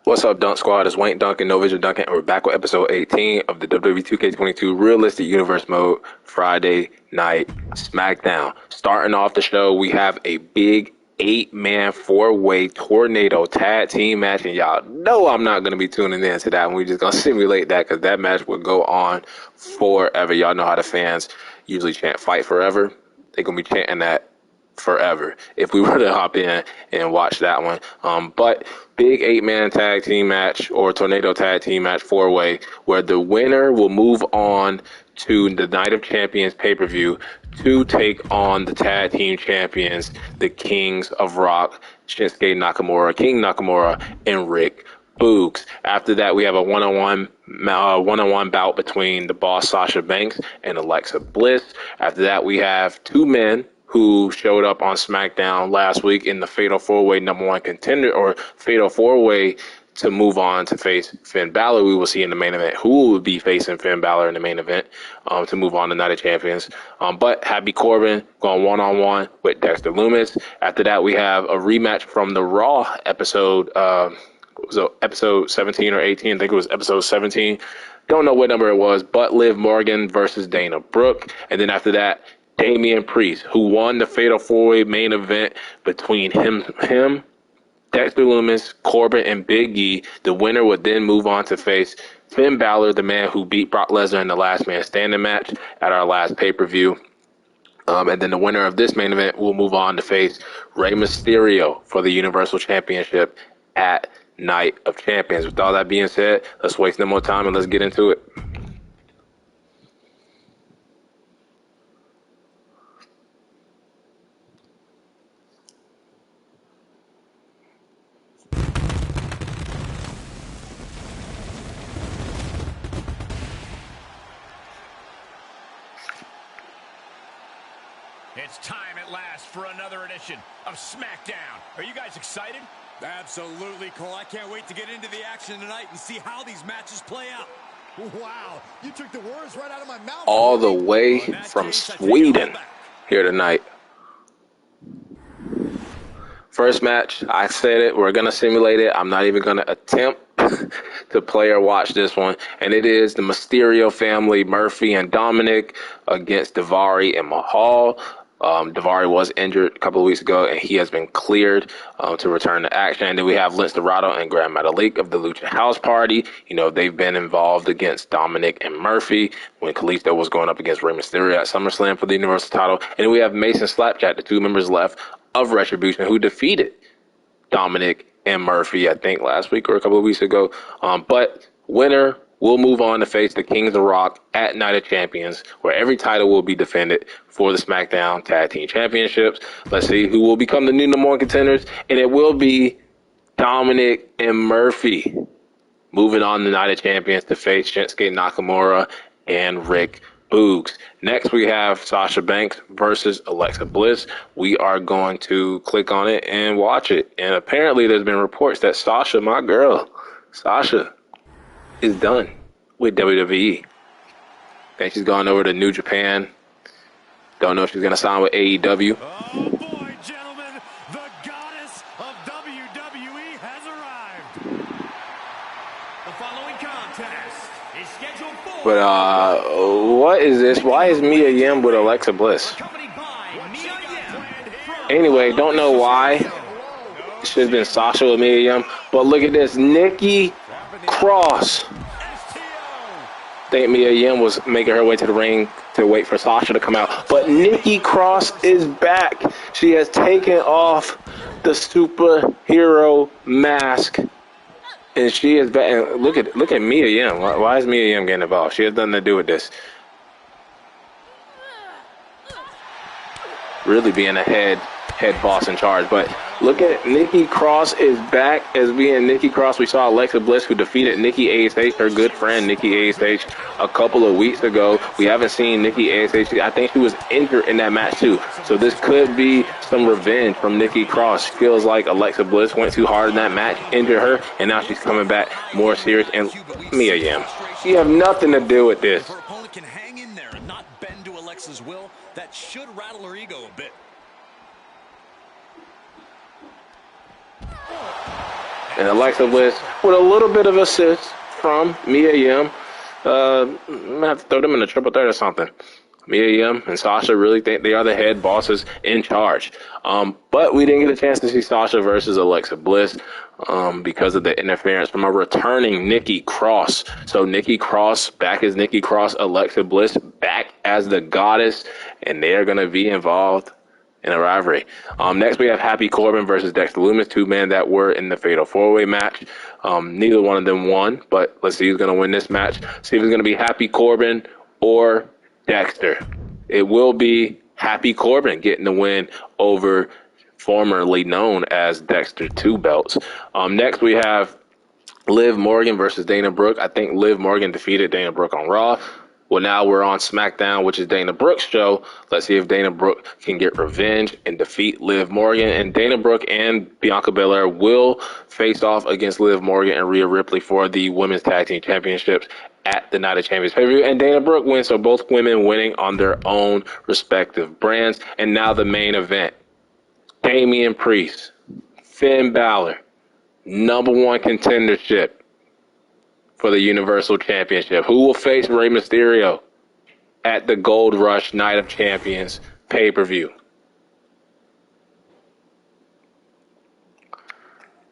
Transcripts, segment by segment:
What's up, Dunk Squad? It's wankdunkin, No Vision Dunkin, and we're back with episode 18 of the WWE 2K22 Realistic Universe Mode Friday Night SmackDown. Starting off the show, we have a big 8-man 4-way tornado tag team match, and y'all know I'm not going to be tuning in to that, and we're just going to simulate that because that match will go on forever. Y'all know how the fans usually chant "fight forever." They're going to be chanting that forever if we were to hop in and watch that one. But big 8-man tag team match or tornado tag team match 4-way where the winner will move on to the Night of Champions pay-per-view to take on the tag team champions, the Kings of Rock, Shinsuke Nakamura, King Nakamura, and Rick Boogs. After that, we have a one-on-one bout between the Boss Sasha Banks and Alexa Bliss. After that, we have two men who showed up on SmackDown last week in the Fatal 4-Way #1 contender or Fatal 4-Way to move on to face Finn Balor. We will see in the main event who will be facing Finn Balor in the main event to move on to Night of Champions. But Happy Corbin going one-on-one with Dexter Lumis. After that, we have a rematch from the Raw episode, episode 17 or 18. I think it was episode 17. Don't know what number it was, but Liv Morgan versus Dana Brooke. And then after that, Damian Priest, who won the Fatal 4-Way main event between him, Dexter Lumis, Corbin, and Big E. The winner would then move on to face Finn Balor, the man who beat Brock Lesnar in the Last Man Standing match at our last pay-per-view. And then the winner of this main event will move on to face Rey Mysterio for the Universal Championship at Night of Champions. With all that being said, let's waste no more time and let's get into it. It's time at last for another edition of SmackDown. Are you guys excited? Absolutely, Cole. I can't wait to get into the action tonight and see how these matches play out. Wow, you took the words right out of my mouth. All the way from Sweden here tonight. First match, I said it, we're going to simulate it. I'm not even going to attempt to play or watch this one. And it is the Mysterio family, Murphy and Dominic, against Daivari and Mahal. Daivari was injured a couple of weeks ago, and he has been cleared to return to action. And then we have Lince Dorado and Gran Metalik of the Lucha House Party. You know, they've been involved against Dominic and Murphy when Kalisto was going up against Rey Mysterio at SummerSlam for the Universal title. And then we have Mason Slapjack, the two members left of Retribution, who defeated Dominic and Murphy, I think, last week or a couple of weeks ago. But winner will move on to face the Kings of Rock at Night of Champions, where every title will be defended for the SmackDown Tag Team Championships. Let's see who will become the new #1 contenders, and it will be Dominic and Murphy moving on to Night of Champions to face Shinsuke Nakamura and Rick Boogs. Next, we have Sasha Banks versus Alexa Bliss. We are going to click on it and watch it. And apparently there's been reports that Sasha, my girl, Sasha, is done with WWE. Think she's gone over to New Japan. Don't know if she's going to sign with AEW. Oh boy, gentlemen, the goddess of WWE has arrived. The following contest is scheduled for... But what is this? Why is Mia Yim with Alexa Bliss? Anyway, don't know why. It should have been Sasha with Mia Yim. But look at this, Nikki Cross. I think Mia Yim was making her way to the ring to wait for Sasha to come out. But Nikki Cross is back. She has taken off the superhero mask. And she is back. And look at Mia Yim. Why is Mia Yim getting involved? She has nothing to do with this. Really being a head boss in charge. But look at Nikki Cross is back as being Nikki Cross. We saw Alexa Bliss, who defeated Nikki ASH, her good friend Nikki ASH, a couple of weeks ago. We haven't seen Nikki ASH. I think she was injured in that match too. So this could be some revenge from Nikki Cross. Feels like Alexa Bliss went too hard in that match, injured her, and now she's coming back more serious. And Mia Yim, she have nothing to do with this. Her opponent can hang in there and not bend to Alexa's will. That should rattle her ego a bit. And Alexa Bliss with a little bit of assist from Mia Yim. I'm going to have to throw them in a triple threat or something. Mia Yim and Sasha really think they are the head bosses in charge. But we didn't get a chance to see Sasha versus Alexa Bliss because of the interference from a returning Nikki Cross. So Nikki Cross back as Nikki Cross, Alexa Bliss back as the goddess, and they are going to be involved in a rivalry. Next, we have Happy Corbin versus Dexter Lumis, two men that were in the Fatal 4-Way match. Neither one of them won, but let's see who's going to win this match. See if it's going to be Happy Corbin or Dexter. It will be Happy Corbin getting the win over formerly known as Dexter Two Belts. Next, we have Liv Morgan versus Dana Brooke. I think Liv Morgan defeated Dana Brooke on Raw. Well, now we're on SmackDown, which is Dana Brooke's show. Let's see if Dana Brooke can get revenge and defeat Liv Morgan. And Dana Brooke and Bianca Belair will face off against Liv Morgan and Rhea Ripley for the Women's Tag Team Championships at the Night of Champions pay-per-view. And Dana Brooke wins, so both women winning on their own respective brands. And now the main event. Damian Priest, Finn Balor, #1 contendership for the Universal Championship. Who will face Rey Mysterio at the Gold Rush Night of Champions pay-per-view?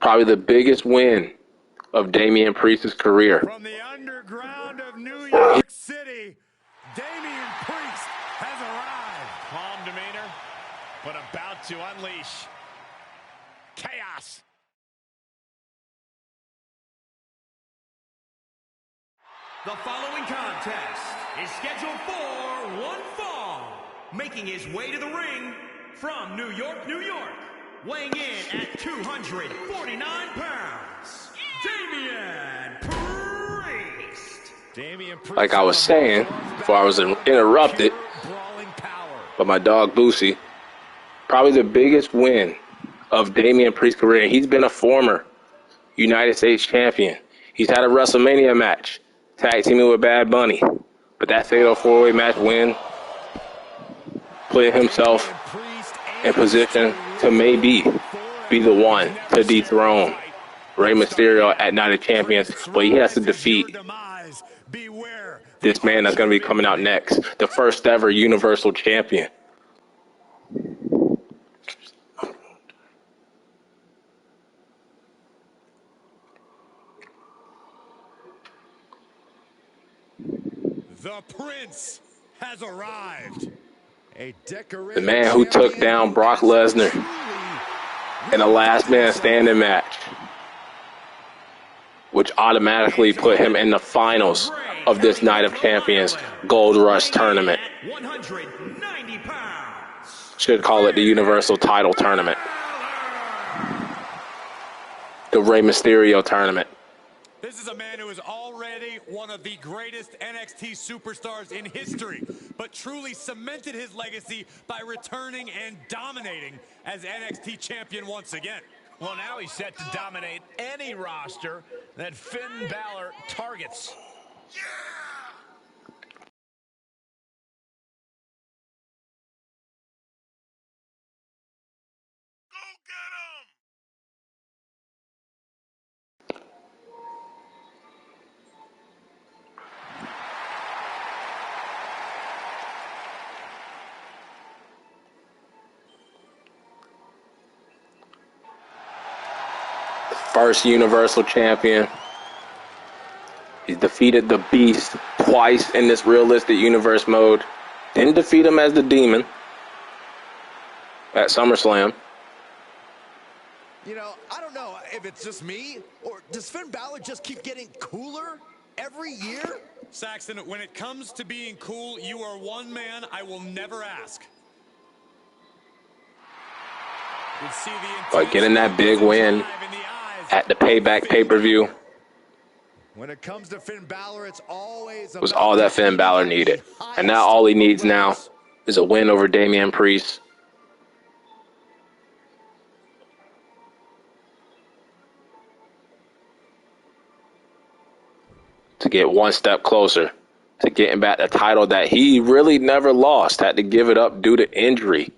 Probably the biggest win of Damian Priest's career. From the underground of New York City, Damian Priest has arrived. Calm demeanor, but about to unleash chaos. The following contest is scheduled for one fall. Making his way to the ring from New York, New York, weighing in at 249 pounds, Damian Priest. Like I was saying before I was interrupted by my dog Boosie, probably the biggest win of Damian Priest's career. He's been a former United States champion. He's had a WrestleMania match, tag teaming with Bad Bunny. But that Fatal 4-Way match win put himself in position to maybe be the one to dethrone Rey Mysterio at Night of Champions. But he has to defeat this man that's going to be coming out next, the first ever Universal Champion. The Prince has arrived. The man who took down Brock Lesnar in a last man standing match, which automatically put him in the finals of this Night of Champions Gold Rush tournament. 190 pounds. Should call it the Universal Title Tournament. The Rey Mysterio Tournament. This is a man who is already one of the greatest NXT superstars in history, but truly cemented his legacy by returning and dominating as NXT champion once again. Well, now he's set to dominate any roster that Finn Balor targets. First Universal Champion. He's defeated the Beast twice in this realistic universe mode. Didn't defeat him as the Demon at SummerSlam. You know, I don't know if it's just me, or does Finn Balor just keep getting cooler every year? Saxton, when it comes to being cool, you are one man I will never ask. But getting that big win at the Payback pay-per-view When it comes to Finn Balor, it's always was all that Finn Balor needed. And now all he needs now is a win over Damian Priest. To get one step closer to getting back the title that he really never lost. Had to give it up due to injury.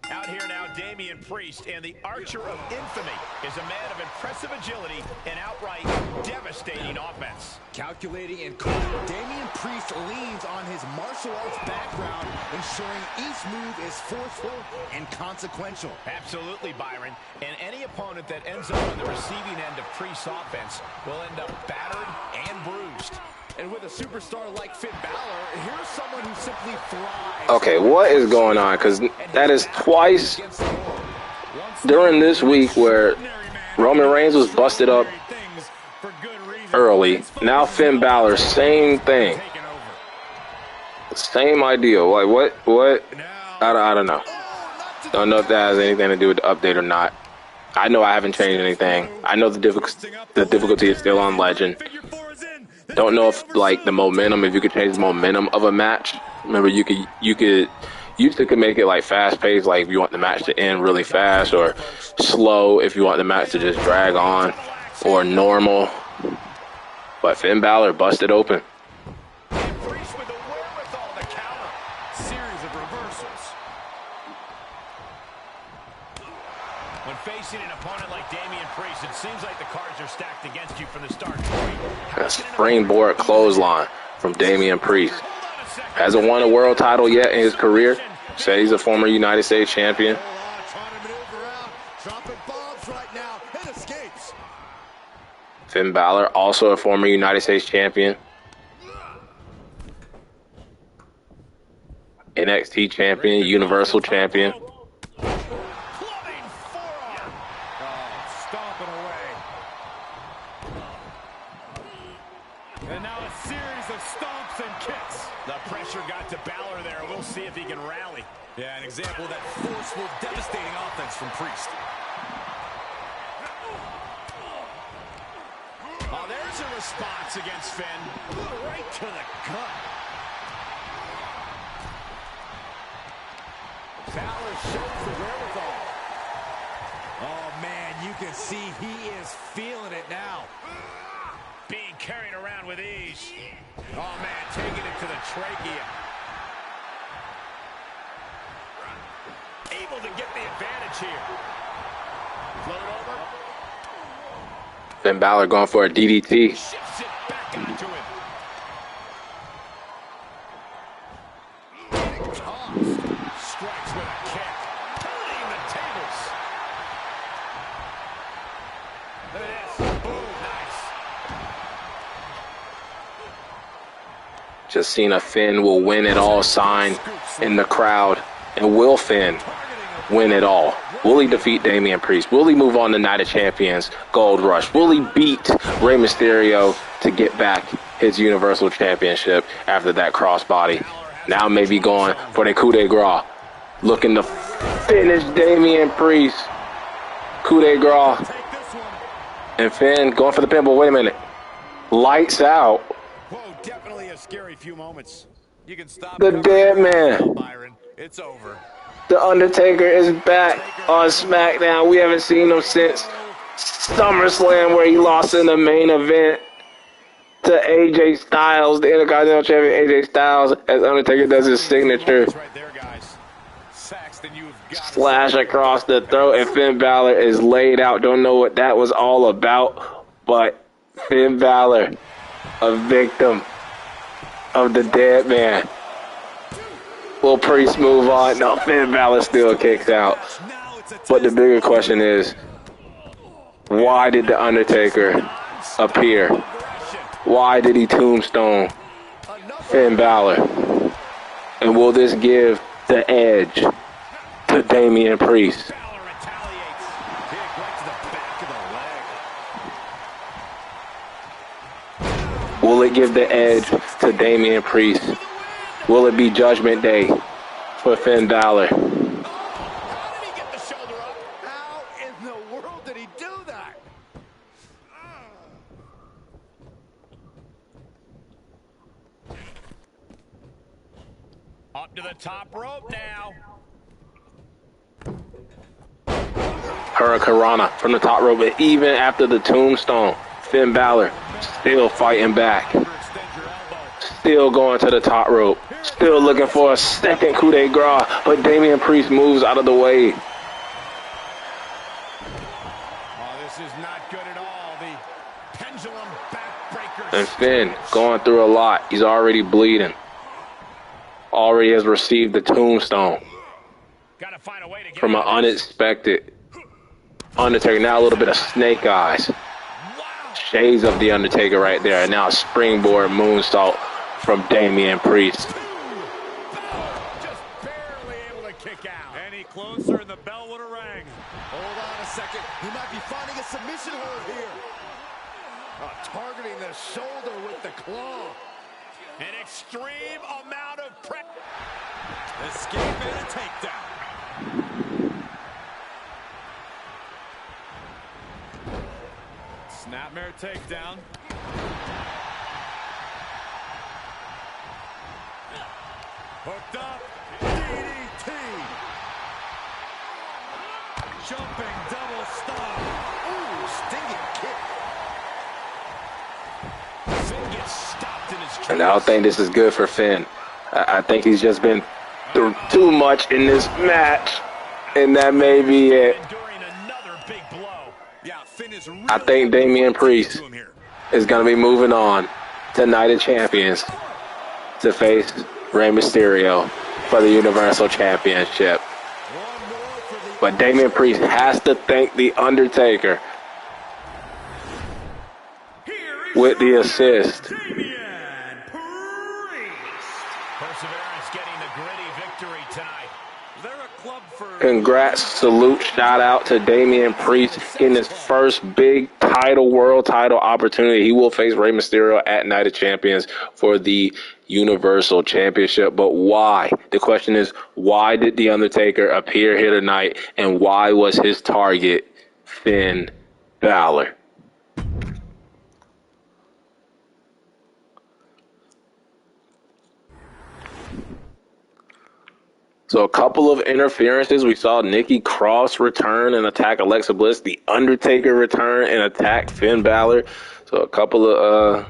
Out here now, Damian Priest, and the Archer of Infamy, is a man of impressive agility and outright devastating offense. Calculating and cool, Damian Priest leans on his martial arts background, ensuring each move is forceful and consequential. Absolutely, Byron. And any opponent that ends up on the receiving end of Priest's offense will end up battered and bruised. And with a superstar like Finn Balor, here's someone who simply thrives. Okay, what is going on? Because that is twice during this week where Roman Reigns was busted up early. Now Finn Balor, same thing. Same idea. Like, what? I don't know. Don't know if that has anything to do with the update or not. I know I haven't changed anything. I know the difficulty is still on Legend. Don't know if, like, the momentum, if you could change the momentum of a match. Remember, you used to make it like fast paced, like if you want the match to end really fast, or slow if you want the match to just drag on, or normal. But Finn Balor busted open. Priest with the wherewithal to counter. Series of reversals. When facing an opponent like Damian Priest, it seems like the cards are stacked against you from the start. A springboard clothesline from Damian Priest. Hasn't won a world title yet in his career. Said he's a former United States champion. Finn Balor, also a former United States champion. NXT champion, Universal champion. And now a series of stomps and kicks. The pressure got to Balor there. We'll see if he can rally. Yeah, an example of that forceful, devastating offense from Priest. Oh, there's a response against Finn. Right to the gut. Balor shows the wherewithal. Oh, man, you can see he is feeling it now. Being carried around with ease. Oh, man, taking it to the trachea. Able to get the advantage here. Float over. Finn Balor going for a DDT. Shifts it back onto him. Tossed. Strikes with a kick. Turning the tables. Look at this. Boom. Nice. Just seen a Finn will win it all sign in the crowd. And will Finn win it all? Will he defeat Damian Priest? Will he move on to Night of Champions Gold Rush? Will he beat Rey Mysterio to get back his Universal Championship after that crossbody? Now maybe going for the coup de grace. Looking to finish Damian Priest. Coup de grace. And Finn going for the pinball. Wait a minute. Lights out. Whoa, definitely a scary few moments. You can stop The dead man. Byron. It's over. The Undertaker is back on SmackDown. We haven't seen him since SummerSlam, where he lost in the main event to AJ Styles, the Intercontinental Champion AJ Styles, as Undertaker does his signature Right there, guys. Saxton, you've got slash across the throat, and Finn Balor is laid out. Don't know what that was all about, but Finn Balor, a victim of the dead man. Will Priest move on? No, Finn Balor still kicks out. But the bigger question is, why did The Undertaker appear? Why did he tombstone Finn Balor? And will this give the edge to Damian Priest? Balor retaliates. Kick right to the back of the leg. Will it give the edge to Damian Priest? Will it be Judgment Day for Finn Balor? How did he get the shoulder up? How in the world did he do that? Up to the top rope now. Hurricanrana from the top rope, but even after the tombstone, Finn Balor still fighting back. Still going to the top rope. Still looking for a second coup de grace, but Damian Priest moves out of the way. This is not good at all. The pendulum backbreaker. And Finn going through a lot. He's already bleeding. Already has received the tombstone Gotta find a way to get from an unexpected Undertaker. Now a little bit of snake eyes. Shades of the Undertaker right there. And now a springboard moonsault from Damian Priest. Just barely able to kick out. Any closer and the bell would have rang. Hold on a second. He might be finding a submission hold here. Targeting the shoulder with the claw. An extreme amount of pressure. Escape and a takedown. Snapmare takedown. Hooked up. DDT. Jumping double stomp. Ooh, stinging kick. Finn gets stopped in his tracks. And I don't think this is good for Finn. I think he's just been through too much in this match. And that may be it. Enduring another big blow. Yeah, Finn is really I think Damian Priest is going to be moving on to Night of Champions to face Rey Mysterio for the Universal Championship. But Damian Priest has to thank The Undertaker with the assist. Damian Priest. Perseverance getting the gritty victory tonight. They're a club for Congrats, salute, shout out to Damian Priest in his first big world title opportunity. He will face Rey Mysterio at Night of Champions for the Universal Championship. But why? The question is, why did The Undertaker appear here tonight, and why was his target Finn Balor? So a couple of interferences. We saw Nikki Cross return and attack Alexa Bliss. The Undertaker return and attack Finn Balor. So a couple of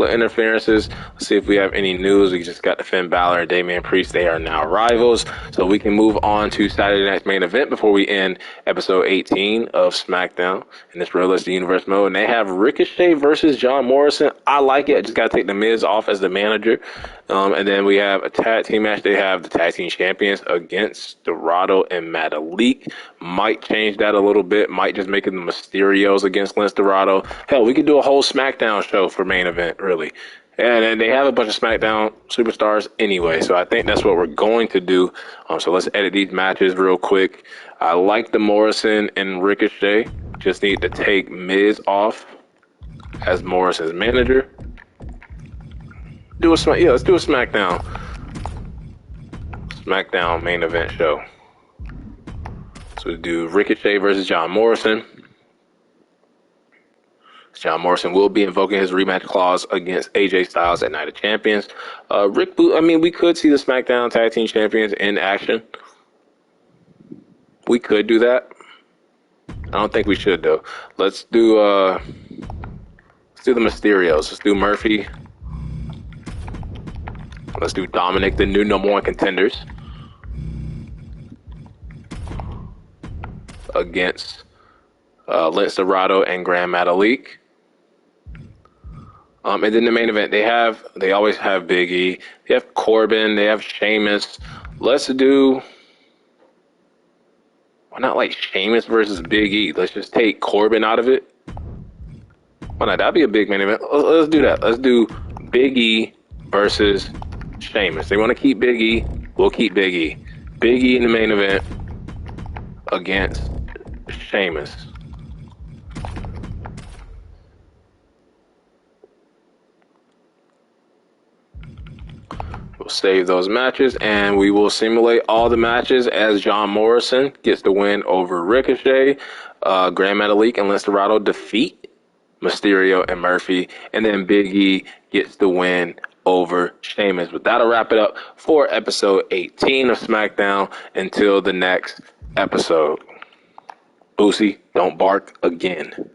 interferences. Let's see if we have any news. We just got the Finn Balor and Damian Priest. They are now rivals. So we can move on to Saturday night's main event before we end episode 18 of SmackDown in this Realistic Universe mode. And they have Ricochet versus John Morrison. I like it. I just got to take the Miz off as the manager. And then we have a tag team match. They have the tag team champions against Dorado and Metalik. Might change that a little bit. Might just make it the Mysterios against Lince Dorado. Hell, we could do a whole SmackDown show for main event, really. And they have a bunch of SmackDown superstars anyway. So I think that's what we're going to do. So let's edit these matches real quick. I like the Morrison and Ricochet. Just need to take Miz off as Morrison's manager. Let's do a SmackDown main event show. So we do Ricochet versus John Morrison. John Morrison will be invoking his rematch clause against AJ Styles at Night of Champions. We could see the SmackDown Tag Team Champions in action. We could do that. I don't think we should though. Let's do the Mysterios. Let's do Murphy. Let's do Dominic, the new number one contenders, against Lince Dorado and Grand Metalik. And then the main event, they always have Big E. They have Corbin. They have Sheamus. Let's do, why not like Sheamus versus Big E? Let's just take Corbin out of it. Why not? That'd be a big main event. Let's do that. Let's do Big E versus Sheamus. They want to keep Big E. We'll keep Big E. Big E in the main event against Sheamus. We'll save those matches, and we will simulate all the matches as John Morrison gets the win over Ricochet. Grand Metalik and Lince Dorado defeat Mysterio and Murphy, and then Big E gets the win over Sheamus. But that'll wrap it up for episode 18 of SmackDown. Until the next episode. Boosie, don't bark again.